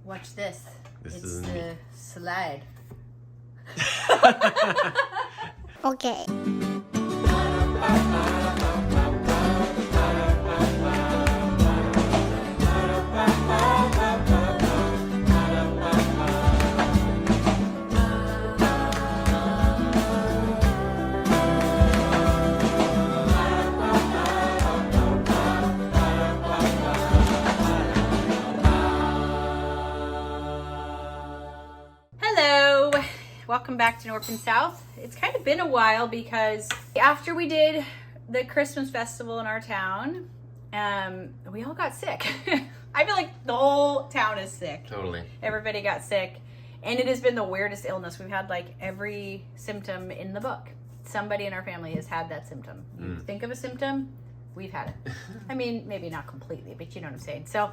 Watch this. This it's the slide. Okay. Welcome back to North and South. It's kind of been a while because after we did the Christmas festival in our town, we all got sick. I feel like the whole town is sick. Totally. Everybody got sick. And it has been the weirdest illness. We've had like every symptom in the book. Somebody in our family has had that symptom. You think of a symptom, we've had it. I mean, maybe not completely, but you know what I'm saying. So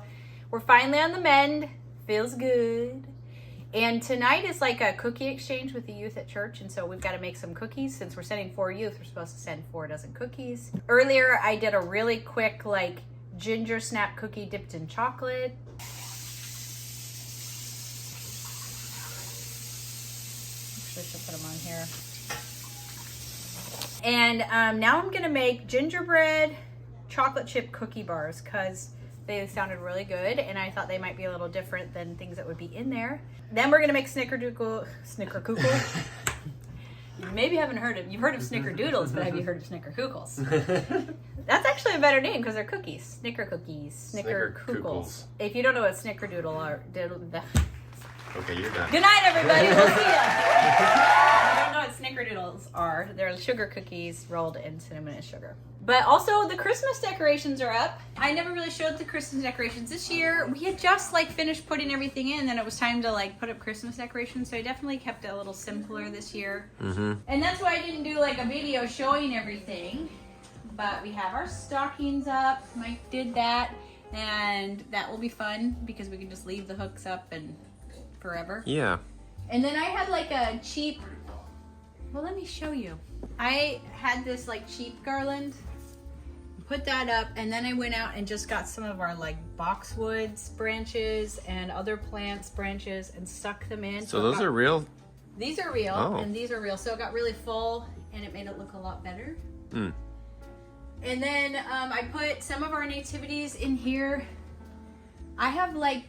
we're finally on the mend. Feels good. And tonight is like a cookie exchange with the youth at church. And so we've got to make some cookies. Since we're sending 4 youth, we're supposed to send 4 dozen cookies. Earlier, I did a really quick like ginger snap cookie dipped in chocolate. Actually, I should put them on here. And now I'm going to make gingerbread chocolate chip cookie bars because they sounded really good, and I thought they might be a little different than things that would be in there. Then we're gonna make Snickerdoodle. Maybe haven't heard of. You've heard of Snickerdoodles, but have you heard of Snickerdoodles? That's actually a better name because they're cookies. Snicker cookies. Snickerdoodles. If you don't know what Snickerdoodle are, okay, you're done. Good night, everybody. We'll see ya. If you don't know what Snickerdoodles are, they're sugar cookies rolled in cinnamon and sugar. But also the Christmas decorations are up. I never really showed the Christmas decorations this year. We had just like finished putting everything in, then it was time to like put up Christmas decorations. So I definitely kept it a little simpler this year. And that's why I didn't do like a video showing everything. But we have our stockings up. Mike did that, and that will be fun because we can just leave the hooks up and forever. Yeah. And then I had like a cheap, well, let me show you. I had this like cheap garland, put that up, and then I went out and just got some of our like boxwoods branches and other plants branches and stuck them in. So those are real? These are real, oh. And these are real. So it got really full and it made it look a lot better. And then I put some of our nativities in here. I have like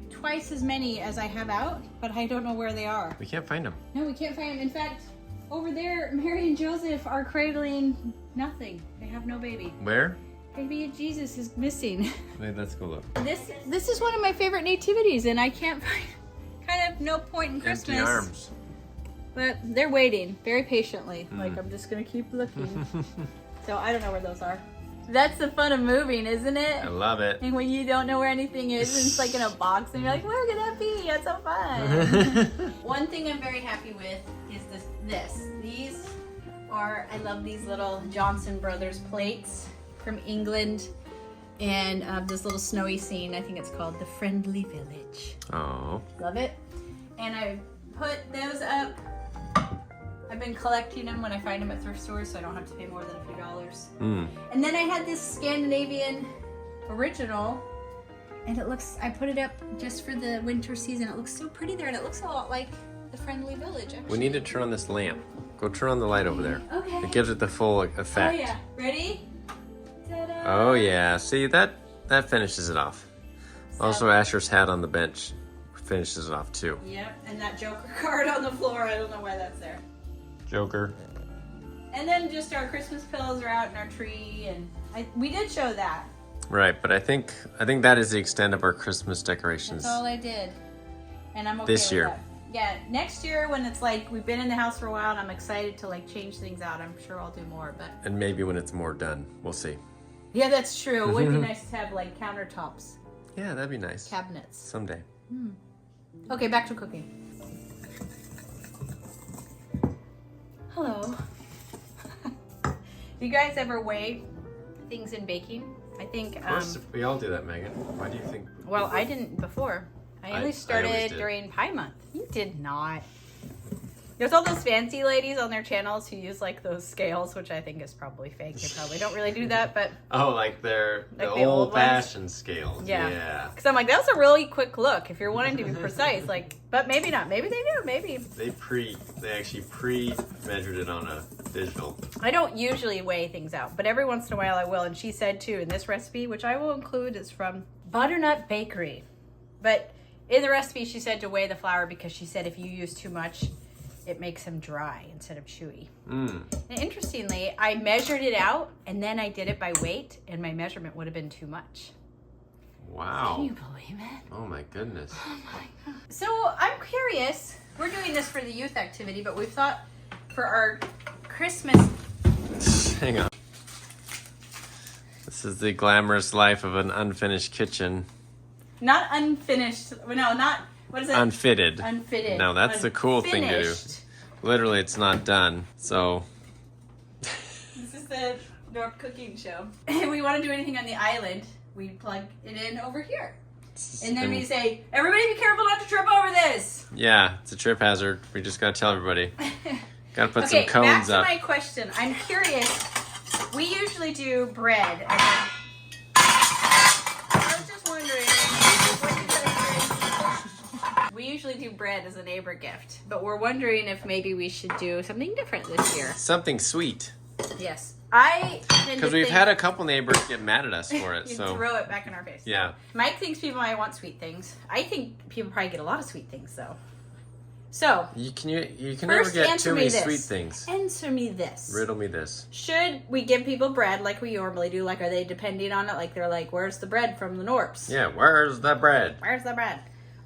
twice as many as I have out, but I don't know where they are. We can't find them. No, we can't find them. In fact, over there, Mary and Joseph are cradling nothing. They have no baby. Where? Baby Jesus is missing. Wait, let's go look. This is one of my favorite nativities, and I can't find. Kind of no point in Christmas. Empty arms. But they're waiting very patiently. Like I'm just gonna keep looking. So I don't know where those are. That's the fun of moving, isn't it? I love it. And when you don't know where anything is, and it's like in a box, and you're like, where could that be? That's so fun. One thing I'm very happy with is this. These are, I love these little Johnson Brothers plates from England. And this little snowy scene, I think it's called The Friendly Village. Oh. Love it. And I put those up. I've been collecting them when I find them at thrift stores, so I don't have to pay more than a few dollars. And then I had this Scandinavian original, and it looks, I put it up just for the winter season. It looks so pretty there, and it looks a lot like the Friendly Village, actually. We need to turn on this lamp. Go turn on the light over there. Okay. It gives it the full effect. Oh yeah, ready? Ta-da! Oh yeah, see that finishes it off. So, Also, Asher's hat on the bench finishes it off too. Yep, and that Joker card on the floor, I don't know why that's there. Joker. And then just our Christmas pillows are out in our tree, and we did show that. Right, but I think that is the extent of our Christmas decorations. That's all I did, and I'm okay this with year. that. Yeah, next year when it's like we've been in the house for a while and I'm excited to like change things out, I'm sure I'll do more. But And maybe when it's more done, we'll see. yeah, that's true. It would be nice to have like countertops, Yeah, that'd be nice. cabinets. Someday. Okay, back to cooking. Hello. Do you guys ever weigh things in baking? I think. Of course, we all do that, Megan. Why do you think? Well, I didn't before. I only I started always did. during Pie Month. You did not. There's all those fancy ladies on their channels who use like those scales, which I think is probably fake. They probably don't really do that, but Oh, like they're Like the the old old-fashioned scales. yeah. Because I'm like, that's a really quick look if you're wanting to be precise. Like, but maybe not. Maybe they do. Maybe. They actually pre-measured it on a digital. I don't usually weigh things out, but every once in a while I will. And she said too, in this recipe, which I will include, is from Butternut Bakery. But in the recipe, she said to weigh the flour because she said if you use too much, it makes them dry instead of chewy. And interestingly, I measured it out and then I did it by weight, and my measurement would have been too much. Wow. Can you believe it? Oh my goodness. Oh my God. So I'm curious. We're doing this for the youth activity, but we've thought for our Christmas. Hang on. This is the glamorous life of an unfinished kitchen. Not unfinished. No, not. What is it? Unfitted. Unfitted. No, that's the cool thing to do. Unfinished. Literally, it's not done. So, This is the Knorpp cooking show. If we want to do anything on the island, we plug it in over here. And then we say, everybody be careful not to trip over this. Yeah, it's a trip hazard. We just gotta tell everybody. Gotta put Okay, some back cones to up. my question. I'm curious. We usually do bread. And then, I was just wondering, what you guys think? We usually do bread as a neighbor gift, but we're wondering if maybe we should do something different this year. Something sweet. Yes. I tend Because to we've think had a couple neighbors get mad at us for it. you So, throw it back in our face. yeah. Mike thinks people might want sweet things. I think people probably get a lot of sweet things, though. So, You can never first get answer too me many this. sweet things. Answer me this. Riddle me this. Should we give people bread like we normally do? Like, are they depending on it? Like, they're like, where's the bread from the Knorps? Yeah, where's the bread? Where's the bread?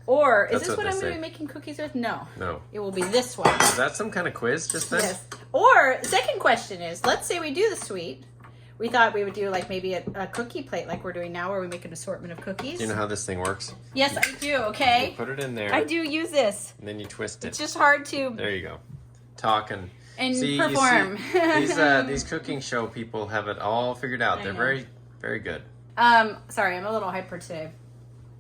Or, is That's this what what they I'm going say. to be making cookies with? No. No. It will be this one. Is that some kind of quiz just then? Yes. Or, second question is, let's say we do the sweet. We thought we would do like maybe a cookie plate like we're doing now where we make an assortment of cookies. Do you know how this thing works? Yes, I do, okay? You put it in there. I do use this. And then you twist it. It's just hard to There you go. Talk and perform. These cooking show people have it all figured out. I They're know. very, very good. Sorry, I'm a little hyper today.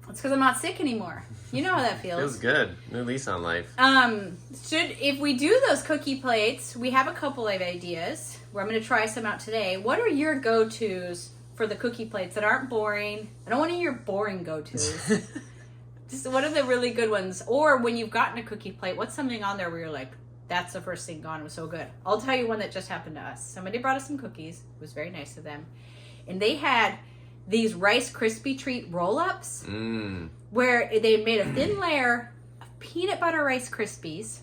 It's because I'm not sick anymore. You know how that feels. Feels good. New lease on life. If we do those cookie plates, we have a couple of ideas. I'm going to try some out today. What are your go-tos for the cookie plates that aren't boring? I don't want any of your boring go-tos. Just what are the really good ones? Or when you've gotten a cookie plate, what's something on there where you're like, that's the first thing gone. It was so good. I'll tell you one that just happened to us. Somebody brought us some cookies. It was very nice of them. And they had these Rice Krispie Treat roll-ups where they made a thin layer of peanut butter Rice Krispies,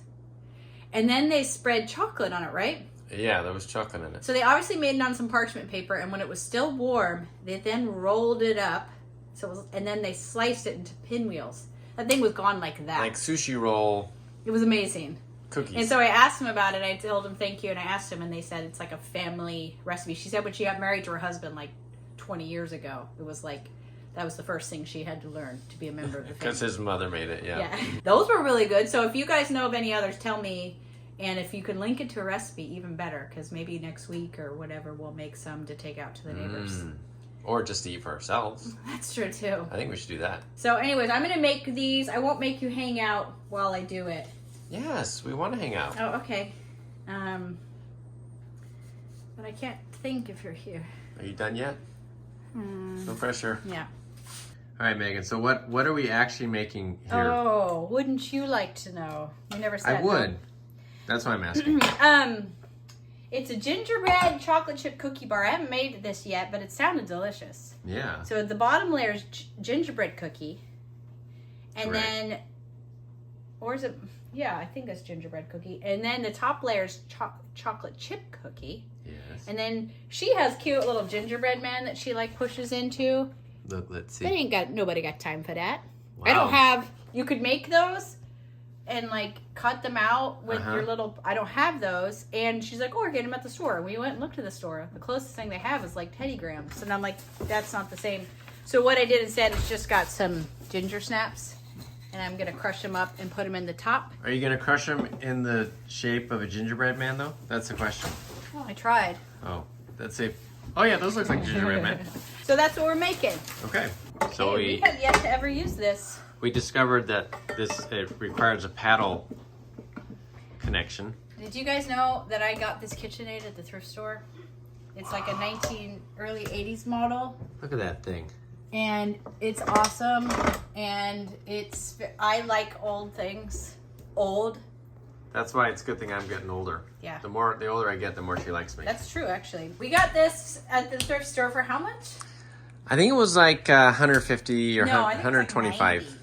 and then they spread chocolate on it, right? Yeah, there was chocolate in it. So they obviously made it on some parchment paper, and when it was still warm, they then rolled it up, and then they sliced it into pinwheels. That thing was gone like that. Like sushi roll It was amazing. cookies. And so I asked him about it. I told him thank you, and I asked him, and they said it's like a family recipe. She said when she got married to her husband like 20 years ago, it was like that was the first thing she had to learn to be a member of the family. Because his mother made it, yeah. Those were really good. So if you guys know of any others, tell me. And if you can link it to a recipe, even better. Because maybe next week or whatever, we'll make some to take out to the neighbors. Or just to eat for ourselves. That's true, too. I think we should do that. So anyways, I'm going to make these. I won't make you hang out while I do it. Yes, we want to hang out. Oh, okay. But I can't think if you're here. Are you done yet? No pressure. Yeah. All right, Megan. So what are we actually making here? Oh, wouldn't you like to know? You never said. I would. That's why I'm asking. It's a gingerbread chocolate chip cookie bar. I haven't made this yet, but it sounded delicious. Yeah. So the bottom layer is gingerbread cookie, and Correct. then, or is it? Yeah, I think that's gingerbread cookie, and then the top layer is chocolate chip cookie. Yes. And then she has cute little gingerbread man that she like pushes into. Look, let's see. Nobody got time for that. Wow. I don't have. You could make those and like cut them out with your little. I don't have those. And she's like, "Oh, we're getting them at the store." And we went and looked at the store. The closest thing they have is like Teddy Grahams, and I'm like, that's not the same. So what I did instead is just got some ginger snaps, and I'm gonna crush them up and put them in the top. Are you gonna crush them in the shape of a gingerbread man, though? That's the question. Oh, I tried. Oh, that's a. Oh yeah, those look like gingerbread man. So that's what we're making. Okay. So Hey, we have yet to ever use this. we discovered that it requires a paddle connection. Did you guys know that I got this KitchenAid at the thrift store? It's like a early 80s model. Look at that thing. And it's awesome. And I like old things. Old. That's why it's a good thing I'm getting older. Yeah. The older I get, the more she likes me. That's true, actually. We got this at the thrift store for how much? I think it was like 150 or No, I think 125. It was like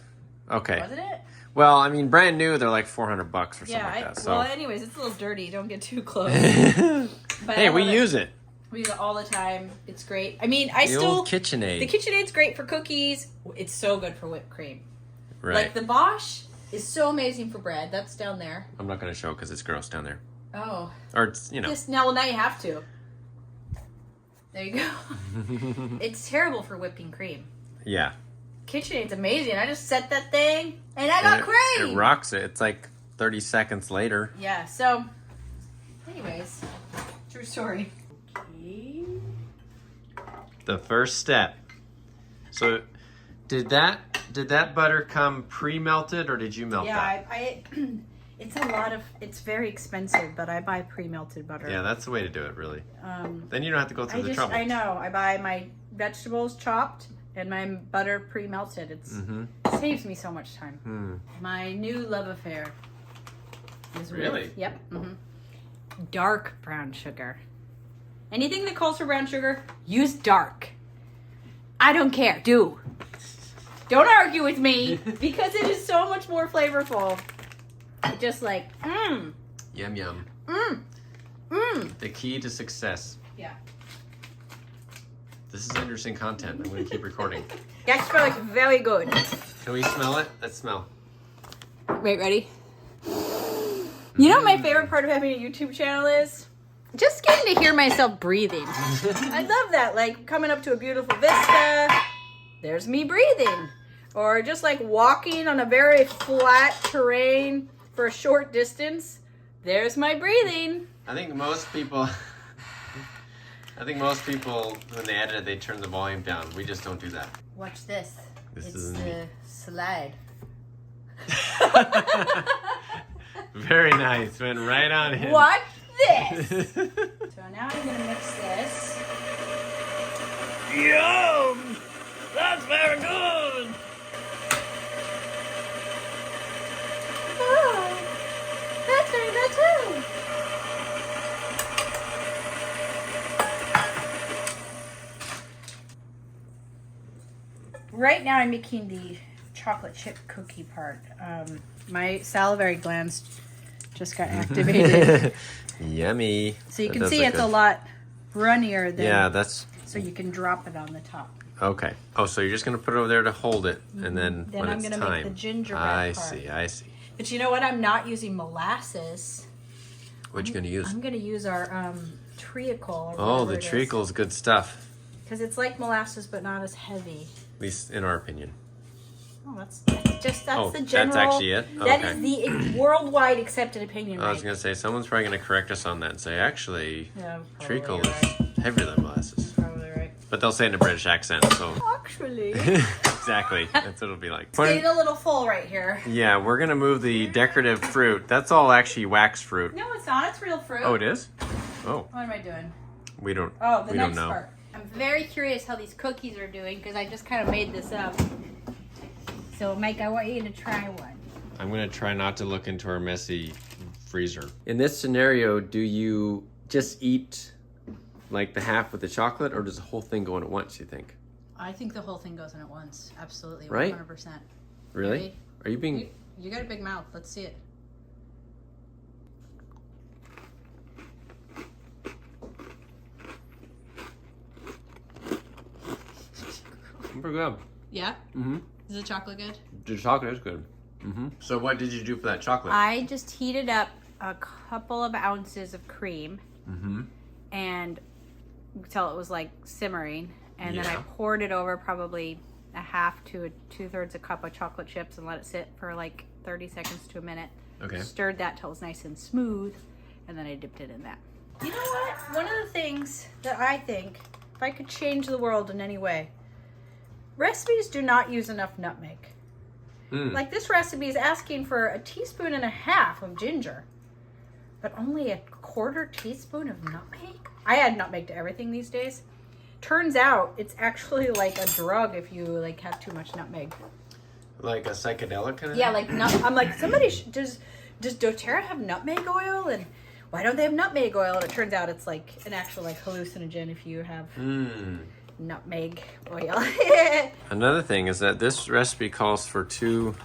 90. Okay. Wasn't it? Well, I mean, brand new, they're like $400 or something like that. So. Well, anyways, it's a little dirty. Don't get too close. But Hey, we use it. We use it all the time. It's great. I mean, The old KitchenAid. The KitchenAid's great for cookies. It's so good for whipped cream. Right. Like the Bosch is so amazing for bread. That's down there. I'm not going to show because it's gross down there. Oh. Or it's, you know. Now you have to. There you go. It's terrible for whipping cream. Yeah. KitchenAid's amazing. I just set that thing and I got cream. It rocks it. It's like 30 seconds later. Yeah, so anyways, true story. Okay. The first step. So did that butter come pre-melted or did you melt that? Yeah, it's very expensive, but I buy pre-melted butter. Yeah, that's the way to do it, really. Then you don't have to go through the trouble. I know. I buy my vegetables chopped and my butter pre-melted. It saves me so much time. My new love affair is Really? Yep. Dark brown sugar. Anything that calls for brown sugar, use dark. I don't care. Don't argue with me because it is so much more flavorful. Just like, Yum, yum. The key to success. Yeah. This is interesting content. I'm going to keep recording. That smells very good. Can we smell it? Let's smell. Wait, ready? You know what my favorite part of having a YouTube channel is? Just getting to hear myself breathing. I love that. Like coming up to a beautiful vista, there's me breathing. Or just like walking on a very flat terrain for a short distance, there's my breathing. I think most people, when they edit it, they turn the volume down. We just don't do that. Watch this. This it's is the slide. Very nice. Went right on in. Watch this. So now I'm going to mix this. Yum! That's very good! Oh, that's very good too. Right now I'm making the chocolate chip cookie part. My salivary glands just got activated. Yummy. So you can see it's a lot runnier than... Yeah, that's... So you can drop it on the top. Okay. Oh, so you're just going to put it over there to hold it, and then when I'm it's gonna time... make the gingerbread I part. see. But you know what? I'm not using molasses. What you going to use? I'm going to use our treacle. Oh, the treacle's good stuff. Because it's like molasses, but not as heavy. At least in our opinion. Oh, that's the general. That's actually it? That Okay. is the worldwide accepted opinion. I was going to say, someone's probably going to correct us on that and say, actually, Yeah, treacle probably is heavier than molasses. Probably right. But they'll say it in a British accent, so... Actually. Exactly. That's what it'll be like. It's getting a little full right here. Yeah, we're going to move the decorative fruit. That's all actually wax fruit. No, it's not. It's real fruit. Oh, it is? Oh. What am I doing? We don't Oh, the we next don't know. part. I'm very curious how these cookies are doing because I just kind of made this up. So, Mike, I want you to try one. I'm going to try not to look into our messy freezer. In this scenario, do you just eat like the half with the chocolate, or does the whole thing go in at once, you think? I think the whole thing goes in at once. Absolutely. Right? 100%. Really? Ready? Are you being... You got a big mouth. Let's see it. Pretty good. Yeah? Mm-hmm. Is the chocolate good? The chocolate is good. Mm-hmm. So what did you do for that chocolate? I just heated up a couple of ounces of cream and until it was like simmering, and then I poured it over probably a half to a 2/3 a cup of chocolate chips and let it sit for like 30 seconds to a minute. Okay. Stirred that till it was nice and smooth, and then I dipped it in that. You know what? One of the things that I think, if I could change the world in any way, recipes do not use enough nutmeg. Like this recipe is asking for 1.5 teaspoons of ginger. but only a quarter teaspoon of nutmeg. I add nutmeg to everything these days. Turns out it's actually like a drug if you like have too much nutmeg. Like a psychedelic kind of Yeah, thing? like I'm like, somebody does doTERRA have nutmeg oil, and why don't they have nutmeg oil? And it turns out it's like an actual like hallucinogen if you have nutmeg oil. Another thing is that this recipe calls for 2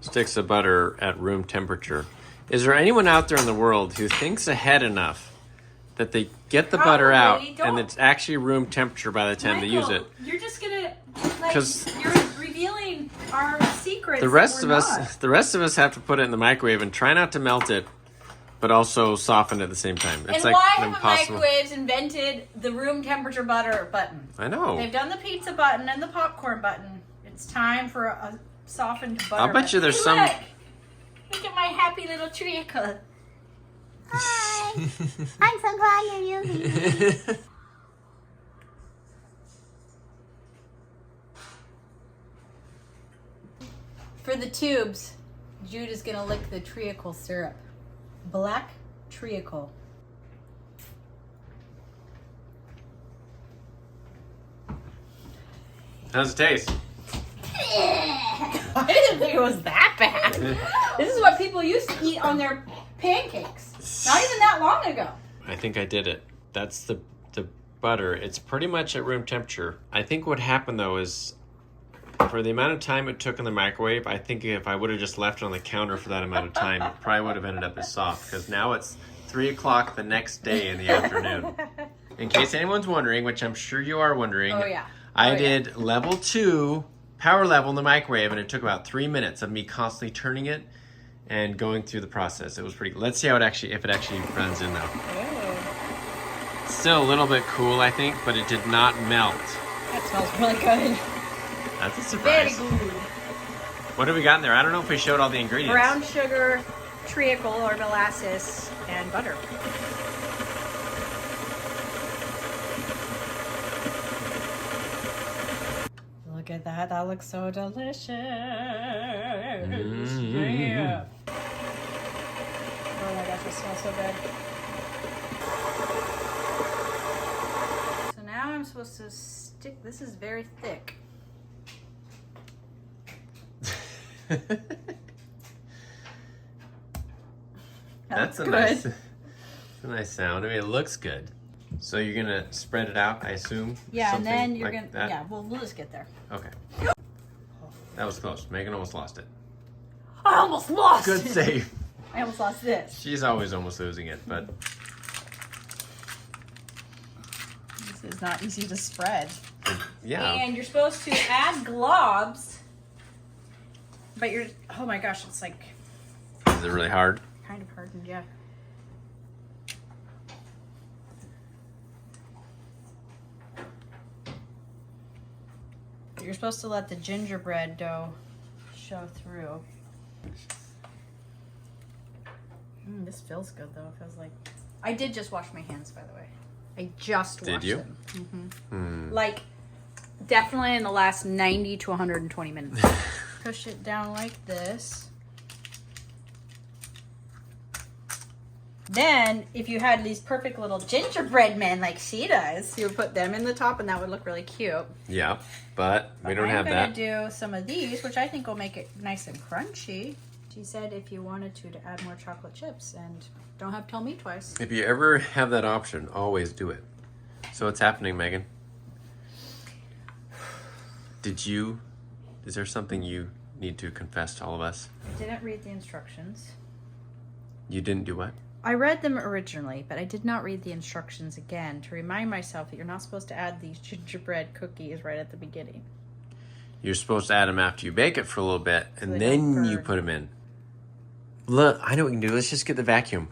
sticks of butter at room temperature. Is there anyone out there in the world who thinks ahead enough that they get the butter out and it's actually room temperature by the time they use it? You're just gonna like, 'Cause you're revealing our secrets. The rest of us have to put it in the microwave and try not to melt it, but also soften it at the same time. It's and like why haven't impossible. microwaves invented the room temperature butter button? I know. They've done the pizza button and the popcorn button. It's time for a softened butter. I'll bet you there's button. some. Look at my happy little treacle. Hi. I'm so glad you're using it. For the tubes, Jude is gonna lick the treacle syrup. Black treacle. How's it taste? I didn't think it was that bad. This is what people used to eat on their pancakes. Not even that long ago. I think I did it. That's the butter. It's pretty much at room temperature. I think what happened though is for the amount of time it took in the microwave, I think if I would have just left it on the counter for that amount of time, it probably would have ended up as soft because now it's 3 o'clock the next day in the afternoon. In case anyone's wondering, which I'm sure you are wondering, Oh yeah. I did level 2 power level in the microwave, and it took about 3 minutes of me constantly turning it and going through the process. It was pretty. Let's see how if it actually runs in though. It's still a little bit cool, I think, but it did not melt. That smells really good. That's a Very surprise. good. What have we got in there? I don't know if we showed all the ingredients. Brown sugar, treacle or molasses, and butter. Look at that. That looks so delicious. Yeah. Oh my gosh, it smells so good. So now I'm supposed to stick. This is very thick. That's a good. nice sound. I mean, it looks good. So you're gonna spread it out, I assume. Yeah, and Something then you're like gonna. that? Yeah, we'll just get there. Okay. That was close. Megan almost lost it. I almost lost. Good save. I almost lost this. She's always almost losing it, but This is not easy to spread. yeah. And you're supposed to add globs, but you're. Oh my gosh, it's like Is it really hard? kind of hardened. Yeah. You're supposed to let the gingerbread dough show through. This feels good though. It feels like I did just wash my hands, by the way. I just washed Did you? them. Like definitely in the last 90 to 120 minutes. Push it down like this. Then, if you had these perfect little gingerbread men like she does, you would put them in the top and that would look really cute. Yeah, but we don't have that. I'm going to do some of these, which I think will make it nice and crunchy. She said if you wanted to add more chocolate chips, and don't have to tell me twice. If you ever have that option, always do it. So what's happening, Megan? Is there something you need to confess to all of us? I didn't read the instructions. You didn't do what? I read them originally, but I did not read the instructions again to remind myself that you're not supposed to add these gingerbread cookies right at the beginning. You're supposed to add them after you bake it for a little bit, and they then don't you burn. put them in. Look, I know what we can do. Let's just get the vacuum.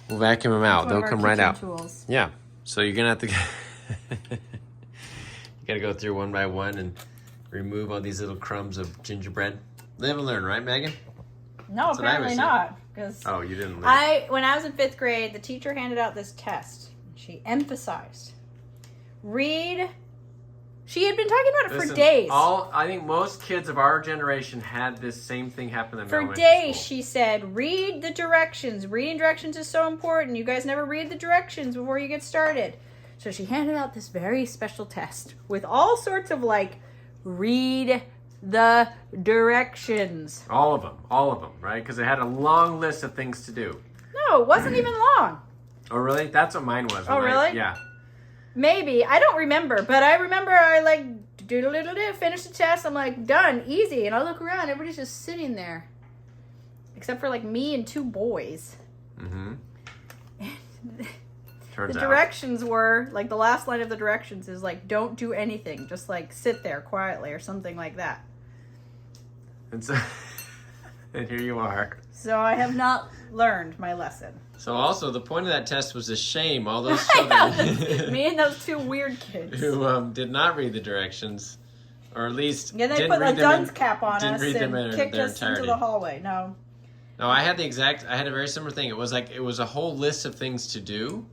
We'll vacuum them out. One They'll of our come right kitchen out. Tools. Yeah. So you're gonna have to. You gotta go through one by one and remove all these little crumbs of gingerbread. Live and learn, right, Megan? No, That's what I apparently was not. Because Oh, you didn't learn. when I was in 5th grade, the teacher handed out this test. She emphasized, read She had been talking about it Listen, for days. I think most kids of our generation had this same thing happen in For elementary days, school. she said, read the directions. Reading directions is so important. You guys never read the directions before you get started. So she handed out this very special test with all sorts of read the directions. All of them, right? Because it had a long list of things to do. No, it wasn't even long. Oh, really? That's what mine was. Oh, really? Yeah. Maybe. I don't remember, but I remember I doodle-doodle-doo, finish the test. I'm like, done, easy. And I look around, everybody's just sitting there. Except for me and 2 boys. Mm-hmm. The directions were, the last line of the directions is don't do anything. Just sit there quietly or something like that. And so, and here you are. So I have not learned my lesson. So also, the point of that test was to shame all those children Me and those 2 weird kids. who did not read the directions, or at least Yeah, they didn't put a read them dunce cap on didn't us read them and in kicked their us into entirety. the hallway. No. No, I had a very similar thing. It was it was a whole list of things to do,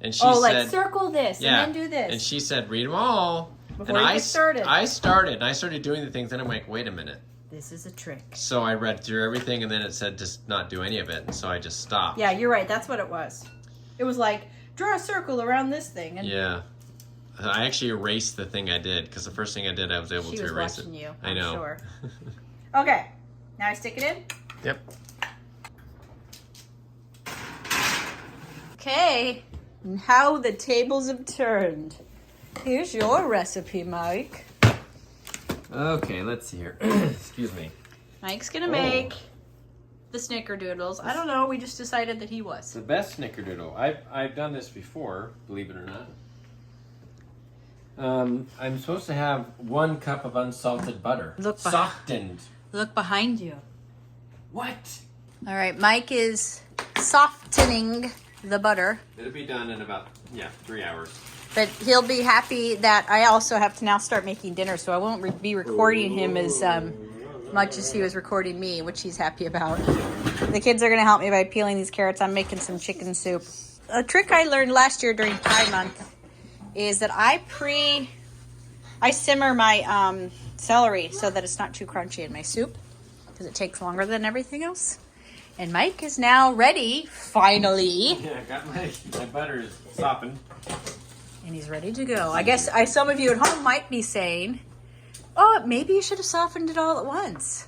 and she said, circle this yeah, and then do this. and she said, read them all. Before and you get started. I started doing the things, then I'm like, wait a minute. This is a trick. So I read through everything, and then it said just not do any of it, and so I just stopped. Yeah, you're right. That's what it was. It was draw a circle around this thing. And Yeah. I actually erased the thing I did, because the first thing I did, I was able she to was erase watching it. you. I know. I'm sure. Okay. Now I stick it in. Yep. Okay. Now the tables have turned. Here's your recipe, Mike. Okay, let's see here. Excuse me. Mike's gonna make the Snickerdoodles. I don't know. We just decided that he was. The best Snickerdoodle. I've done this before, believe it or not. I'm supposed to have 1 cup of unsalted butter. Softened. Look behind you. What? All right, Mike is softening the butter, It'll be done in about 3 hours. but he'll be happy that I also have to now start making dinner, so I won't be recording him as much as he was recording me, which he's happy about. The kids are going to help me by peeling these carrots. I'm making some chicken soup. A trick I learned last year during Pride Month is that I simmer my celery so that it's not too crunchy in my soup, because it takes longer than everything else. And Mike is now ready, finally. Yeah, I got my butter is softened. And he's ready to go. I guess some of you at home might be saying, oh, maybe you should have softened it all at once.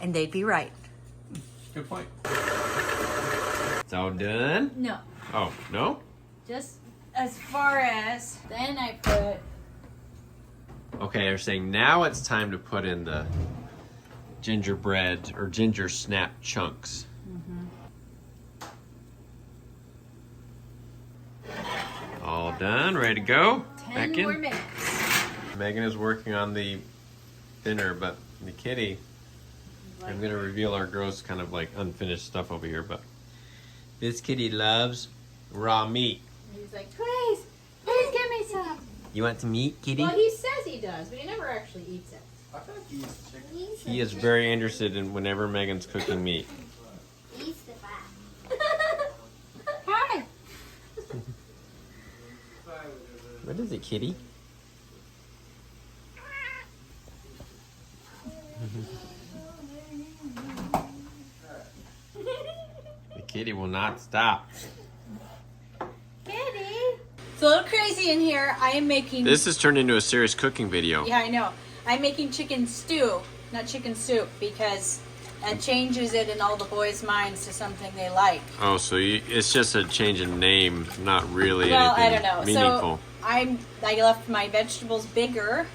And they'd be right. Good point. It's all done? No. Oh, no? Just as far as, then I put... Okay, they're saying now it's time to put in the gingerbread or ginger snap chunks. All done, ready to go. 10 more minutes. Megan is working on the dinner, but the kitty, I'm going to reveal our gross kind of unfinished stuff over here, but this kitty loves raw meat. He's like, please give me some. You want some meat, kitty? Well, he says he does, but he never actually eats it. I thought he used chicken. He is very interested in whenever Megan's cooking meat. Eats the fat. Hi. What is it, kitty? The kitty will not stop. Kitty. It's a little crazy in here. I am making... This has turned into a serious cooking video. Yeah, I know. I'm making chicken stew, not chicken soup, because that changes it in all the boys' minds to something they like. Oh, so it's just a change in name, not really Well, I anything don't know. meaningful. So I left my vegetables bigger,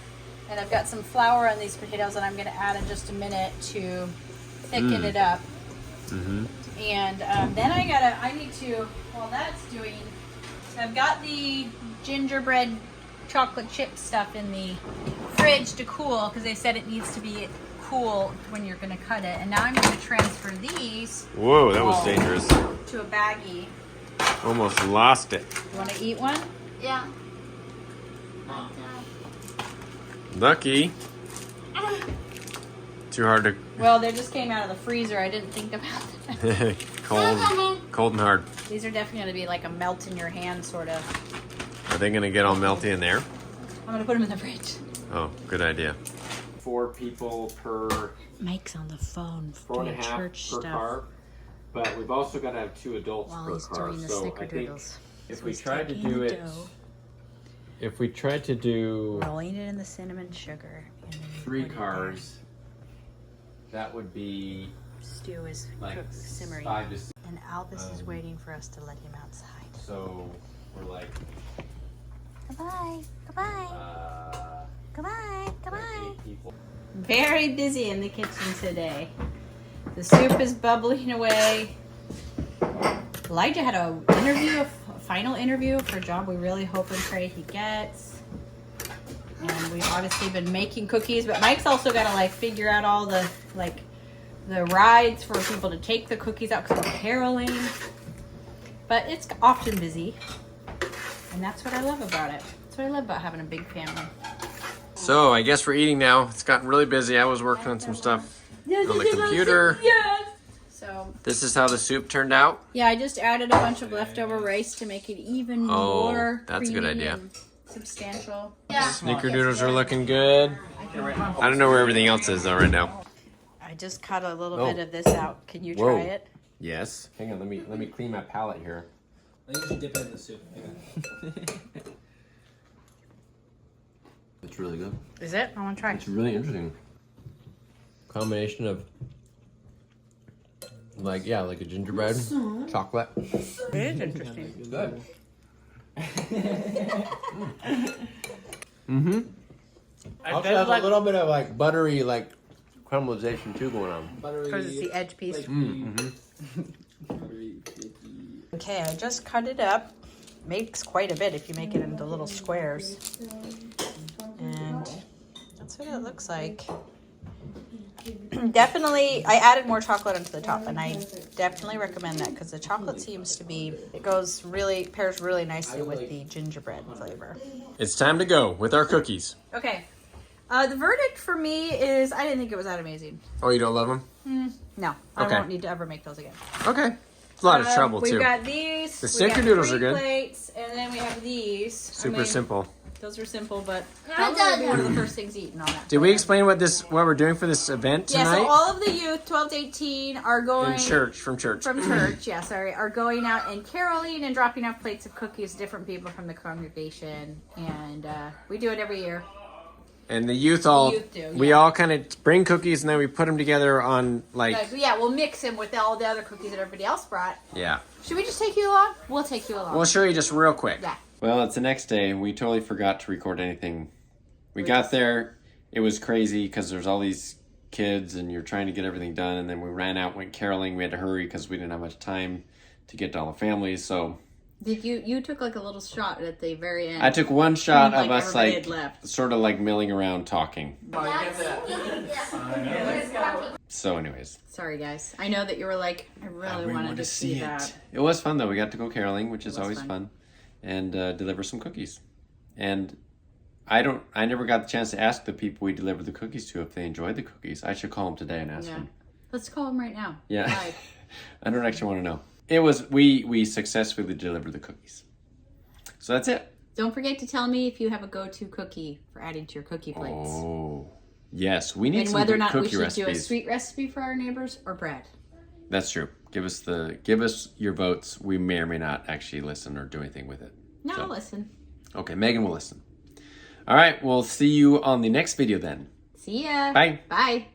and I've got some flour on these potatoes that I'm going to add in just a minute to thicken it up. Mm-hmm. And then I need to, while that's doing, I've got the gingerbread chocolate chip stuff in the fridge to cool, because they said it needs to be cool when you're going to cut it. And now I'm going to transfer these Whoa, that was dangerous. to a baggie. Almost lost it. You want to eat one? Yeah. Lucky. Too hard to... Well, they just came out of the freezer. I didn't think about that. cold and hard. These are definitely going to be like a melt in your hand sort of. Are they going to get all melty in there? I'm gonna put them in the fridge. Oh, good idea. 4 people per. Mike's on the phone 4.5 church per stuff car. But we've also got to have 2 adults while per he's car. doing the So I think Snickerdoodles. if So we he's tried to taking do the it, dough, if we tried to do rolling it in the cinnamon sugar, and then you 3 put it cars, that would be there. Stew is like simmering, 5 to 6. and Albus is waiting for us to let him outside. So we're like Goodbye. Goodbye. Goodbye. Goodbye. 8 people. Very busy in the kitchen today. The soup is bubbling away. Elijah had a final interview for a job we really hope and pray he gets. And we've obviously been making cookies, but Mike's also got to like figure out all the the rides for people to take the cookies out because we're caroling. But it's often busy, and that's what I love about it. That's what I love about having a big family. So I guess we're eating now. It's gotten really busy. I was working on some stuff on the computer. Yes. So This is how the soup turned out. yeah, I just added a bunch of leftover rice to make it even more that's a good creamy idea. and substantial. Snickerdoodles are looking good. I don't know where everything else is though right now. I just cut a little Oh. bit of this out. Can you Whoa. try it? Yes. Hang on, let me clean my palette here. I think you should dip it in the soup. It's really good. Is it? I want to try. It's really interesting. Combination of like a gingerbread, chocolate. It is interesting. Good. Mm-hmm. Also has a little bit of like buttery like caramelization too going on. Because it's the edge piece. Mm-hmm. Okay, I just cut it up. Makes quite a bit if you make it into little squares. And that's what it looks like. Definitely, I added more chocolate onto the top, and I definitely recommend that because the chocolate seems to be, pairs really nicely with the gingerbread flavor. It's time to go with our cookies. Okay, the verdict for me is I didn't think it was that amazing. Oh, you don't love them? No, I Okay. won't need to ever make those again. Okay. It's a lot of trouble We've too. got these. The we got Snickerdoodles 3 are good. plates, and then we have these. Super simple. Those are simple, but those are one of the first things eaten on that. Did we explain what we're doing for this event Yeah, tonight? so all of the youth, 12 to 18, are going From church. are going out and caroling and dropping off plates of cookies to different people from the congregation, and we do it every year. And the youth all, The youth do, we yeah. all kind of bring cookies and then we put them together on Like, yeah, we'll mix them with all the other cookies that everybody else brought. yeah. Should we just take you along? We'll take you along. We'll show you just real quick. Yeah. Well, it's the next day. We totally forgot to record anything. We got there. It was crazy because there's all these kids and you're trying to get everything done. And then we ran out, went caroling. We had to hurry because we didn't have much time to get to all the families. So Did you took like a little shot at the very end? I took one shot Like of us everybody like had left. sort of like milling around talking. So anyways. Sorry, guys. I know that you were like, I really wanted to see that. It was fun though. We got to go caroling, which is was always fun. fun, and deliver some cookies. And I never got the chance to ask the people we delivered the cookies to if they enjoyed the cookies. I should call them today and ask Yeah. them. Let's call him right now. Yeah. Live. I don't actually want to know. It was we successfully delivered the cookies. So that's it. Don't forget to tell me if you have a go-to cookie for adding to your cookie plates. Oh, yes. We need And some whether or good not we cookie should recipes. do a sweet recipe for our neighbors or bread. That's true. Give us your votes. We may or may not actually listen or do anything with it. No, So. listen. Okay, Megan will listen. All right, we'll see you on the next video then. See ya. Bye. Bye.